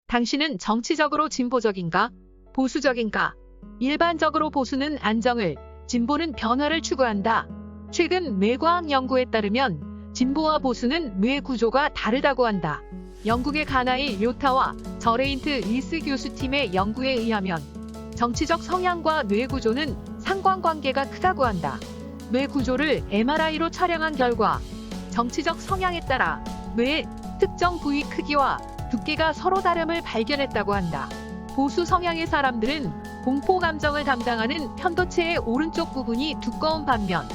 당신은 정치적으로 진보적인가? 보수적인가? 일반적으로 보수는 안정을, 진보는 변화를 추구한다. 최근 뇌과학 연구에 따르면 진보와 보수는 뇌 구조가 다르다고 한다. 영국의 가나이 료타와 저레인트 리스 교수팀의 연구에 의하면 정치적 성향과 뇌 구조는 상관관계가 크다고 한다. 뇌 구조를 MRI로 촬영한 결과 정치적 성향에 따라 뇌의 특정 부위 크기와 두께가 서로 다름을 발견했다고 한다. 보수 성향의 사람들은 공포 감정을 담당하는 편도체의 오른쪽 부분이 두꺼운 반면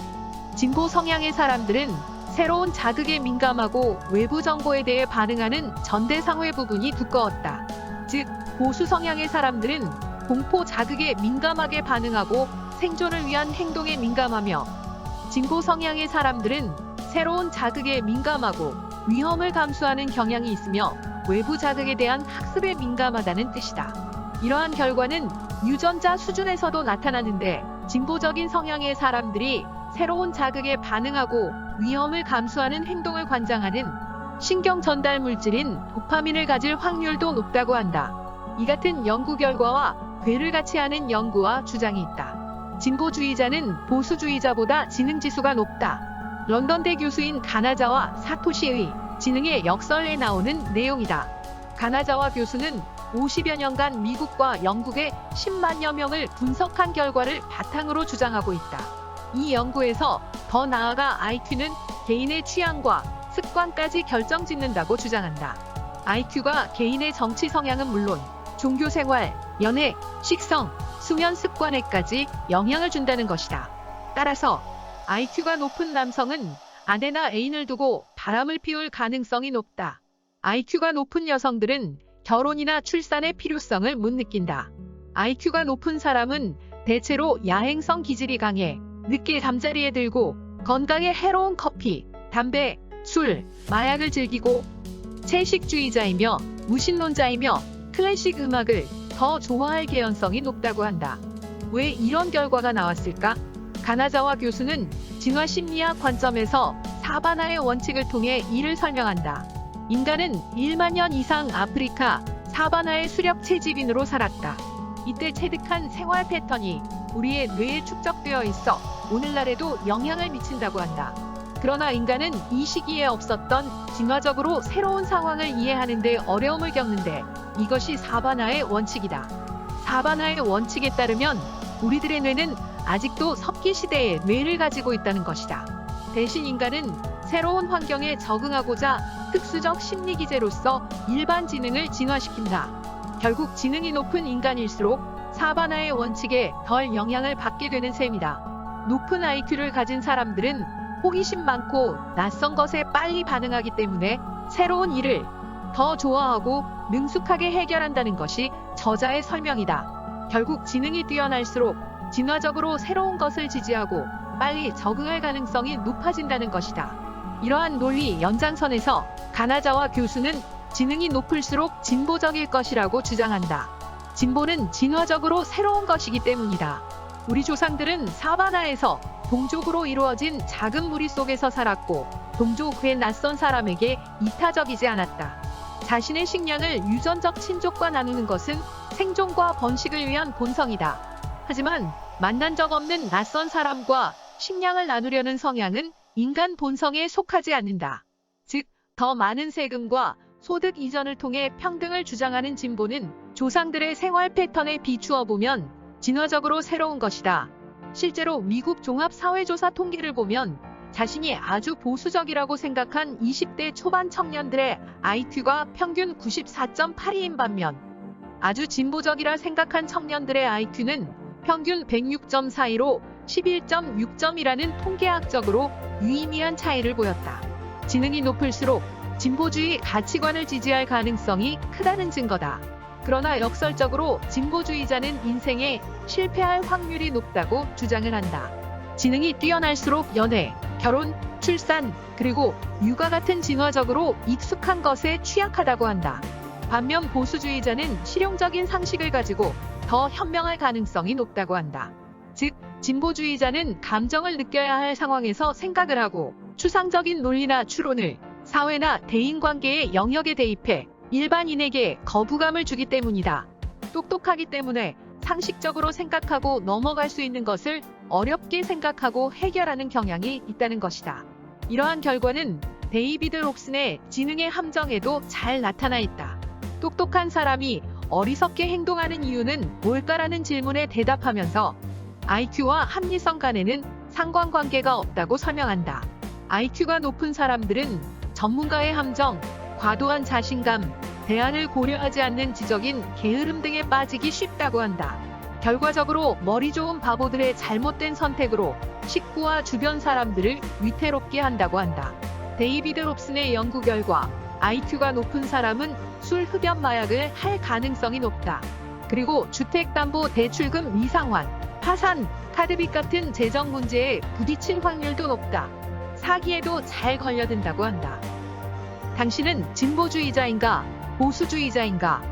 진보 성향의 사람들은 새로운 자극에 민감하고 외부 정보에 대해 반응하는 전대상회 부분이 두꺼웠다. 즉, 보수 성향의 사람들은 공포 자극에 민감하게 반응하고 생존을 위한 행동에 민감하며 진보 성향의 사람들은 새로운 자극에 민감하고 위험을 감수하는 경향이 있으며 외부 자극에 대한 학습에 민감하다는 뜻이다. 이러한 결과는 유전자 수준에서도 나타나는데 진보적인 성향의 사람들이 새로운 자극에 반응하고 위험을 감수하는 행동을 관장하는 신경 전달 물질인 도파민을 가질 확률도 높다고 한다. 이 같은 연구 결과와 괴를 같이 하는 연구와 주장이 있다. 진보주의자는 보수주의자보다 지능지수가 높다. 런던대 교수인 가나자와 사토시의 지능의 역설에 나오는 내용이다. 가나자와 교수는 50여 년간 미국과 영국의 10만여 명을 분석한 결과를 바탕으로 주장하고 있다. 이 연구에서 더 나아가 IQ는 개인의 취향과 습관까지 결정짓는다고 주장한다. IQ가 개인의 정치 성향은 물론 종교 생활, 연애, 식성, 수면 습관에까지 영향을 준다는 것이다. 따라서 IQ가 높은 남성은 아내나 애인을 두고 바람을 피울 가능성이 높다. IQ가 높은 여성들은 결혼이나 출산의 필요성을 못 느낀다. IQ가 높은 사람은 대체로 야행성 기질이 강해 늦게 잠자리에 들고 건강에 해로운 커피, 담배, 술, 마약을 즐기고 채식주의자이며 무신론자이며 클래식 음악을 더 좋아할 개연성이 높다고 한다. 왜 이런 결과가 나왔을까? 가나자와 교수는 진화심리학 관점에서 사바나의 원칙을 통해 이를 설명한다. 인간은 1만 년 이상 아프리카 사바나의 수렵 채집인으로 살았다. 이때 체득한 생활 패턴이 우리의 뇌에 축적되어 있어 오늘날에도 영향을 미친다고 한다. 그러나 인간은 이 시기에 없었던 진화적으로 새로운 상황을 이해하는 데 어려움을 겪는데 이것이 사바나의 원칙이다. 사바나의 원칙에 따르면 우리들의 뇌는 아직도 섭기 시대의 뇌를 가지고 있다는 것이다. 대신 인간은 새로운 환경에 적응하고자 특수적 심리 기제로서 일반 지능을 진화시킨다. 결국 지능이 높은 인간일수록 사바나의 원칙에 덜 영향을 받게 되는 셈이다. 높은 IQ를 가진 사람들은 호기심 많고 낯선 것에 빨리 반응하기 때문에 새로운 일을 더 좋아하고 능숙하게 해결한다는 것이 저자의 설명이다. 결국 지능이 뛰어날수록 진화적으로 새로운 것을 지지하고 빨리 적응할 가능성이 높아진다는 것이다. 이러한 논리 연장선에서 가나자와 교수는 지능이 높을수록 진보적일 것이라고 주장한다. 진보는 진화적으로 새로운 것이기 때문이다. 우리 조상들은 사바나에서 동족으로 이루어진 작은 무리 속에서 살았고 동족 외 낯선 사람에게 이타적이지 않았다. 자신의 식량을 유전적 친족과 나누는 것은 생존과 번식을 위한 본성이다. 하지만 만난 적 없는 낯선 사람과 식량을 나누려는 성향은 인간 본성에 속하지 않는다. 즉, 더 많은 세금과 소득 이전을 통해 평등을 주장하는 진보는 조상들의 생활 패턴에 비추어 보면 진화적으로 새로운 것이다. 실제로 미국 종합사회조사 통계를 보면 자신이 아주 보수적이라고 생각한 20대 초반 청년들의 IQ가 평균 94.82인 반면 아주 진보적이라 생각한 청년들의 IQ는 평균 106.42로 11.6점이라는 통계학적으로 유의미한 차이를 보였다. 지능이 높을수록 진보주의 가치관을 지지할 가능성이 크다는 증거다. 그러나 역설적으로 진보주의자는 인생에 실패할 확률이 높다고 주장을 한다. 지능이 뛰어날수록 연애, 결혼, 출산, 그리고 육아 같은 진화적으로 익숙한 것에 취약하다고 한다. 반면 보수주의자는 실용적인 상식을 가지고 더 현명할 가능성이 높다고 한다. 즉, 진보주의자는 감정을 느껴야 할 상황에서 생각을 하고 추상적인 논리나 추론을 사회나 대인관계의 영역에 대입해 일반인에게 거부감을 주기 때문이다. 똑똑하기 때문에 상식적으로 생각하고 넘어갈 수 있는 것을 어렵게 생각하고 해결하는 경향이 있다는 것이다. 이러한 결과는 데이비드 롭슨의 지능의 함정에도 잘 나타나 있다. 똑똑한 사람이 어리석게 행동하는 이유는 뭘까라는 질문에 대답하면서 IQ와 합리성 간에는 상관관계가 없다고 설명한다. IQ가 높은 사람들은 전문가의 함정, 과도한 자신감, 대안을 고려하지 않는 지적인 게으름 등에 빠지기 쉽다고 한다. 결과적으로 머리 좋은 바보들의 잘못된 선택으로 식구와 주변 사람들을 위태롭게 한다고 한다. 데이비드 롭슨의 연구 결과 IQ가 높은 사람은 술 흡연 마약을 할 가능성이 높다. 그리고 주택담보대출금 미상환, 파산, 카드빚 같은 재정 문제에 부딪힐 확률도 높다. 사기에도 잘 걸려든다고 한다. 당신은 진보주의자인가? 보수주의자인가?